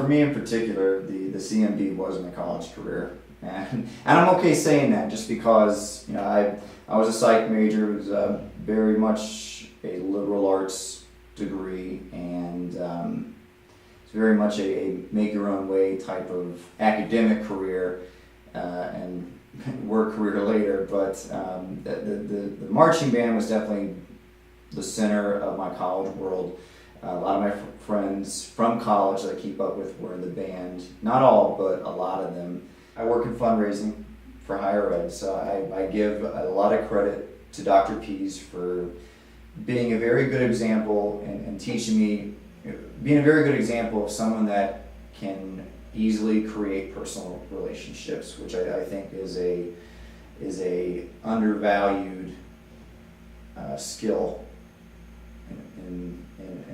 for me in particular, the CMB was my college career, and I'm okay saying that just because I was a psych major. It was very much a liberal arts degree, and it's very much a make your own way type of academic career and work career later. But the marching band was definitely the center of my college world. A lot of my friends from college that I keep up with were in the band. Not all, but a lot of them. I work in fundraising for higher ed, so I give a lot of credit to Dr. Pease for being a very good example and teaching me, being a very good example of someone that can easily create personal relationships, which I think is a undervalued skill in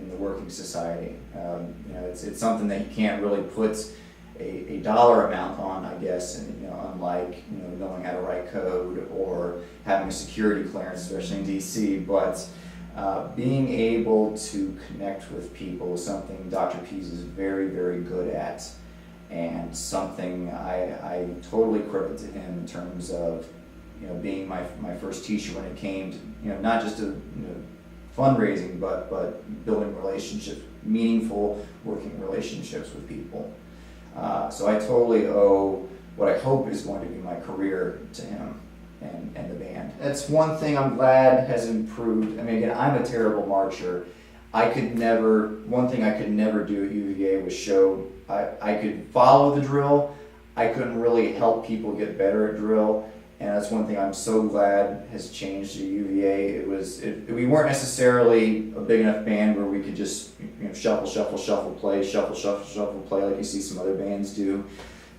the working society. It's something that you can't really put a dollar amount on, I guess, and unlike knowing how to write code or having a security clearance, especially in DC. But being able to connect with people is something Dr. Pease is very, very good at, and something I totally credit to him in terms of being my first teacher when it came to not just to fundraising, but building relationships, meaningful working relationships with people. So I totally owe what I hope is going to be my career to him and the band. That's one thing I'm glad has improved. I mean, again, I'm a terrible marcher. One thing I could never do at UVA was show, I could follow the drill. I couldn't really help people get better at drill. And that's one thing I'm so glad has changed at UVA. We weren't necessarily a big enough band where we could just shuffle, play, shuffle, play like you see some other bands do.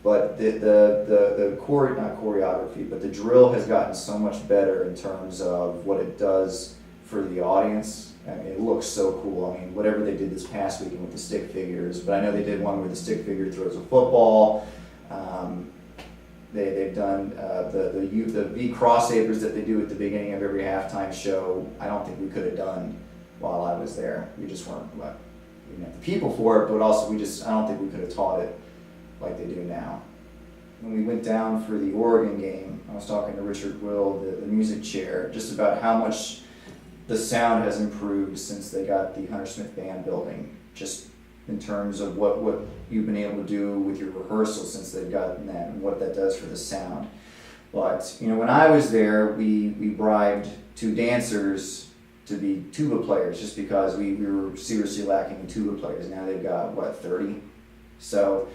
But not choreography, but the drill has gotten so much better in terms of what it does for the audience. I mean, it looks so cool. I mean, whatever they did this past weekend with the stick figures, but I know they did one where the stick figure throws a football. They've done the V crossovers that they do at the beginning of every halftime show. I don't think we could have done while I was there. We just weren't, we didn't have the people for it, but also I don't think we could have taught it like they do now. When we went down for the Oregon game, I was talking to Richard Will, the music chair, just about how much the sound has improved since they got the Huntsman Van Building, just in terms of what you've been able to do with your rehearsal since they've gotten that and what that does for the sound. But when I was there, we bribed 2 dancers to be tuba players just because we were seriously lacking in tuba players. Now they've got 30. So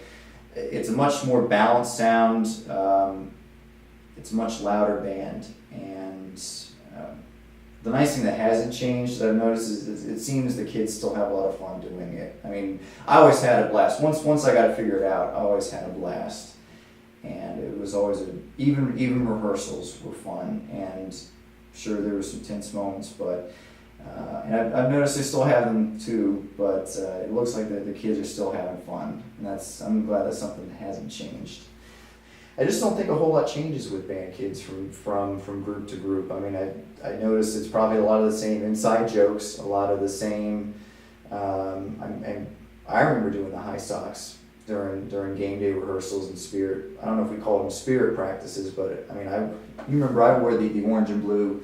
it's a much more balanced sound. It's a much louder band, and the nice thing that hasn't changed that I've noticed is it seems the kids still have a lot of fun doing it. I mean, I always had a blast. Once I got it figured out, I always had a blast. And it was always even rehearsals were fun. And sure, there were some tense moments, but and I've noticed they still have them too. But it looks like the kids are still having fun, and I'm glad that's something that hasn't changed. I just don't think a whole lot changes with band kids from group to group. I mean, I noticed it's probably a lot of the same inside jokes, a lot of the same. I remember doing the high socks during game day rehearsals and spirit. I don't know if we call them spirit practices, but I mean, you remember I wore the orange and blue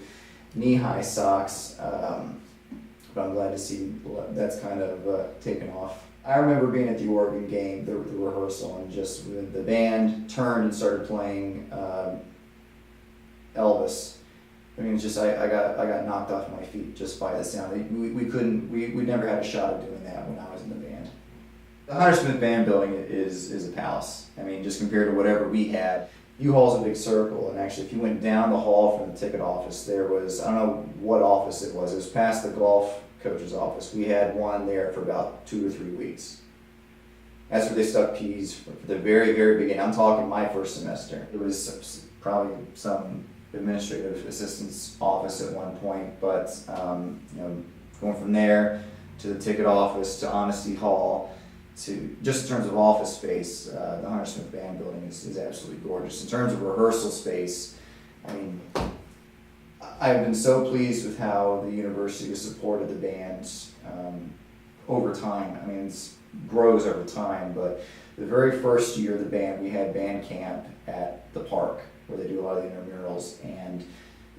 knee-high socks, but I'm glad to see that's kind of taken off. I remember being at the Oregon game, the rehearsal, and just when the band turned and started playing Elvis. I mean, it's just I got knocked off my feet just by the sound. We never had a shot at doing that when I was in the band. The Huntsman Van Building is a palace. I mean, just compared to whatever we had. U-Haul's a big circle, and actually if you went down the hall from the ticket office, there was, I don't know what office it was past the golf coach's office. We had one there for about 2 or 3 weeks. That's where they stuck Pease for the very, very beginning. I'm talking my first semester. It was probably some administrative assistant's office at one point, but going from there to the ticket office to Honesty Hall, to just in terms of office space, the Huntsman Van Building is absolutely gorgeous. In terms of rehearsal space, I mean, I've been so pleased with how the university has supported the bands. over time. I mean, it grows over time, but the very first year of the band, we had band camp at the park where they do a lot of the intramurals. And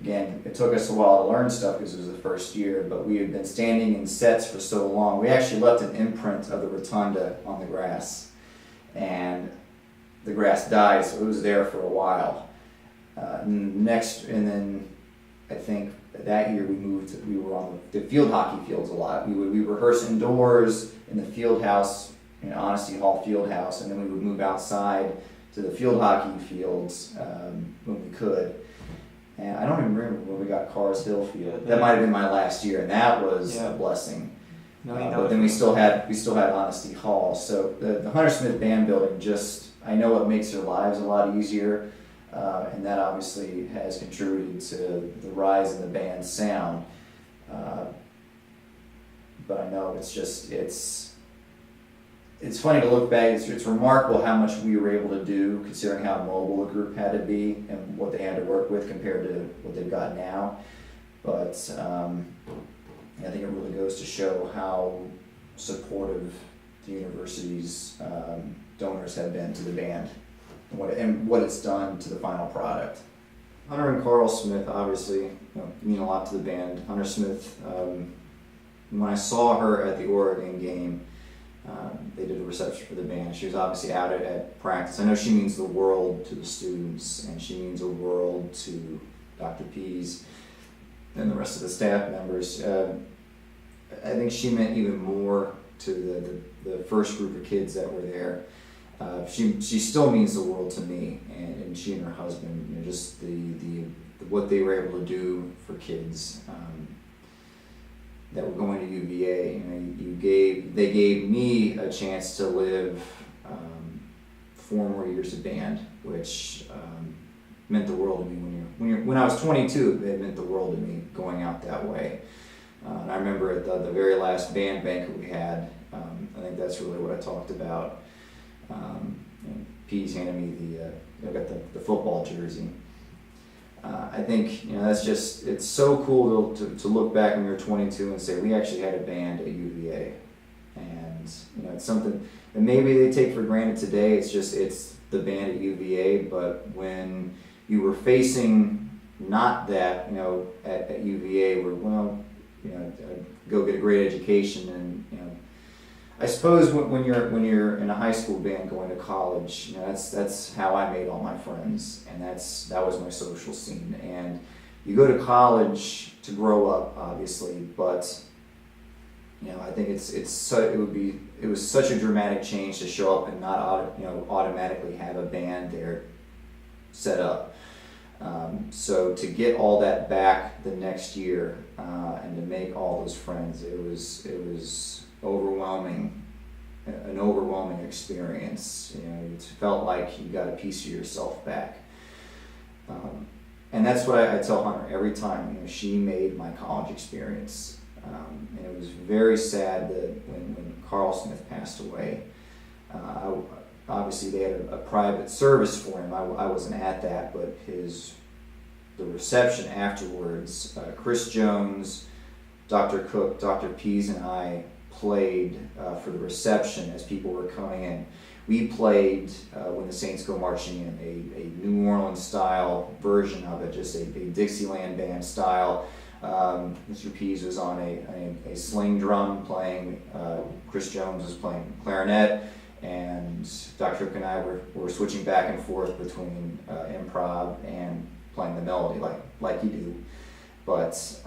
again, it took us a while to learn stuff because it was the first year, but we had been standing in sets for so long. We actually left an imprint of the rotunda on the grass, and the grass died, so it was there for a while. And then I think that year we were on the field hockey fields a lot. We rehearse indoors in the field house, Honesty Hall field house, and then we would move outside to the field hockey fields when we could. And I don't even remember when we got Carr's Hill Field. That might have been my last year, and that was a blessing. But then we still had Honesty Hall. So the Huntsman Van Building, I know it makes their lives a lot easier, and that obviously has contributed to the rise in the band's sound. But I know it's funny to look back. It's remarkable how much we were able to do, considering how mobile the group had to be and what they had to work with compared to what they've got now. But I think it really goes to show how supportive the university's donors have been to the band and what it's done to the final product. Hunter and Carl Smith obviously mean a lot to the band. Hunter Smith, when I saw her at the Oregon game, they did a reception for the band. She was obviously out at practice. I know she means the world to the students, and she means the world to Dr. Pease and the rest of the staff members. I think she meant even more to the first group of kids that were there. She still means the world to me, and she and her husband, just the what they were able to do for kids that were going to UVA. They gave me a chance to live 4 more years of band, which meant the world to me. When I was 22, it meant the world to me going out that way. And I remember at the very last band banquet we had, I think that's really what I talked about. Pease handed me I got the football jersey. I think it's so cool to look back when you're 22 and say we actually had a band at UVA, and it's something that maybe they take for granted today. It's the band at UVA, but when you were facing not that at UVA where go get a great education, and I suppose when you're in a high school band going to college, that's how I made all my friends, and that was my social scene. And you go to college to grow up, obviously, but I think it was such a dramatic change to show up and not automatically have a band there set up. So to get all that back the next year and to make all those friends, it was an overwhelming experience. It felt like you got a piece of yourself back. And that's what I tell Hunter every time. She made my college experience. And it was very sad that when Carl Smith passed away, obviously they had a private service for him. I wasn't at that, but the reception afterwards, Chris Jones, Dr. Cook, Dr. Pease, and I played for the reception as people were coming in. We played When the Saints Go Marching In, a New Orleans style version of it, just a Dixieland band style. Mr. Pease was on a sling drum playing, Chris Jones was playing clarinet, and Dr. Cook and I were switching back and forth between improv and playing the melody like you do. But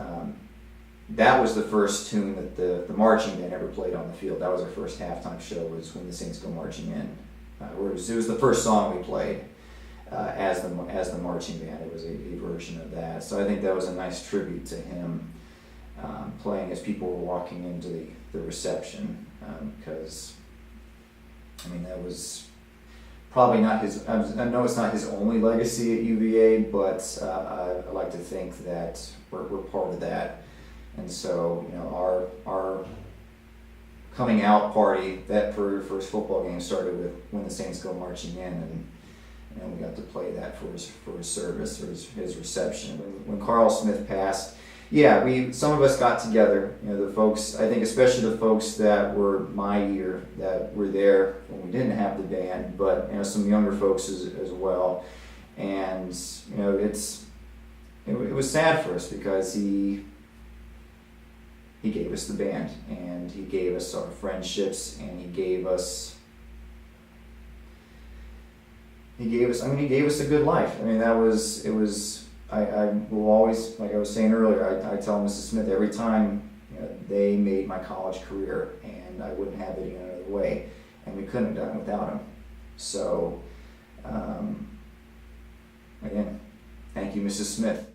that was the first tune that the marching band ever played on the field. That was our first halftime show, was When the Saints Go Marching In. It was the first song we played as the marching band. It was a version of that. So I think that was a nice tribute to him, playing as people were walking into the reception, because that was probably not his. I know it's not his only legacy at UVA, but I like to think that we're part of that. And so, our coming out party, that for his football game, started with When the Saints Go Marching In, and we got to play that for his service, or his reception. When Carl Smith passed, Yeah, some of us got together. You know, the folks. I think especially the folks that were my year that were there when we didn't have the band, but you know, some younger folks as well. And you know, it was sad for us because he gave us the band, and he gave us our friendships, and he gave us I mean, he gave us a good life. I mean, I will always, like I was saying earlier, I tell Mrs. Smith every time, you know, they made my college career, and I wouldn't have it any other way, and we couldn't have done it without him. So, again, thank you, Mrs. Smith.